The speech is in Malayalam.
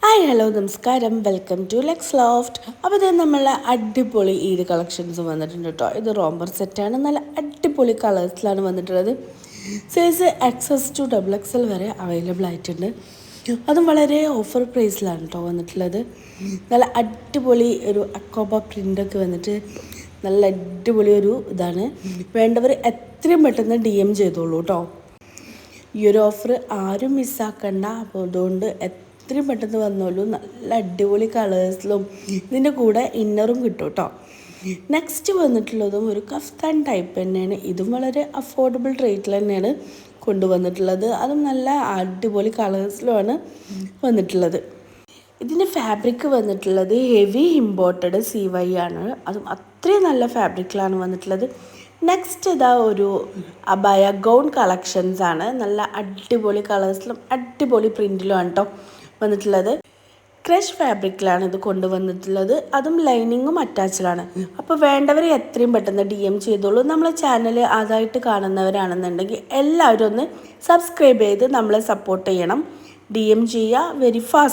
ഹായ് ഹലോ നമസ്കാരം, വെൽക്കം ടു ലെക്സ് ലോഫ്റ്റ്. അപ്പോൾ ഇത് നമ്മളെ അടിപൊളി ഈദ് കളക്ഷൻസ് വന്നിട്ടുണ്ട് കേട്ടോ. ഇത് റോംബർ സെറ്റാണ്, നല്ല അടിപൊളി കളേഴ്സിലാണ് വന്നിട്ടുള്ളത്. Size XS to double XL വരെ അവൈലബിൾ ആയിട്ടുണ്ട്. അതും വളരെ ഓഫർ പ്രൈസിലാണ് കേട്ടോ വന്നിട്ടുള്ളത്. നല്ല അടിപൊളി ഒരു അക്കോബ പ്രിൻ്റൊക്കെ വന്നിട്ട് നല്ല അടിപൊളി ഒരു ഇതാണ്. വേണ്ടവർ എത്രയും പെട്ടെന്ന് DM ചെയ്തോളൂ കേട്ടോ. ഈ ഒരു ഓഫർ ആരും മിസ്സാക്കണ്ട. അപ്പോൾ അതുകൊണ്ട് എത്രയും പെട്ടെന്ന് വന്നോളൂ. നല്ല അടിപൊളി കളേഴ്സിലും ഇതിൻ്റെ കൂടെ ഇന്നറും കിട്ടും കേട്ടോ. നെക്സ്റ്റ് വന്നിട്ടുള്ളതും ഒരു കഫ്താൻ ടൈപ്പ് തന്നെയാണ്. ഇതും വളരെ അഫോർഡബിൾ റേറ്റിൽ തന്നെയാണ് കൊണ്ടുവന്നിട്ടുള്ളത്. അതും നല്ല അടിപൊളി കളേഴ്സിലുമാണ് വന്നിട്ടുള്ളത്. ഇതിൻ്റെ ഫാബ്രിക് വന്നിട്ടുള്ളത് ഹെവി ഇമ്പോർട്ടഡ് CY ആണ്. അതും അത്രയും നല്ല ഫാബ്രിക്കിലാണ് വന്നിട്ടുള്ളത്. നെക്സ്റ്റ് ഇതാ ഒരു അബായ ഗൗൺ കളക്ഷൻസ് ആണ്. നല്ല അടിപൊളി കളേഴ്സിലും അടിപൊളി പ്രിൻറ്റിലുമാണ് കേട്ടോ വന്നിട്ടുള്ളത്. ക്രഷ് ഫാബ്രിക്കിലാണ് ഇത് കൊണ്ടുവന്നിട്ടുള്ളത്. അതും ലൈനിങ്ങും അറ്റാച്ച്ഡാണ്. അപ്പോൾ വേണ്ടവർ എത്രയും പെട്ടെന്ന് DM ചെയ്തോളൂ. നമ്മളെ ചാനൽ ആദ്യമായിട്ട് കാണുന്നവരാണെന്നുണ്ടെങ്കിൽ എല്ലാവരും ഒന്ന് സബ്സ്ക്രൈബ് ചെയ്ത് നമ്മളെ സപ്പോർട്ട് ചെയ്യണം. DM ചെയ്യുക വെരി ഫാസ്റ്റ്.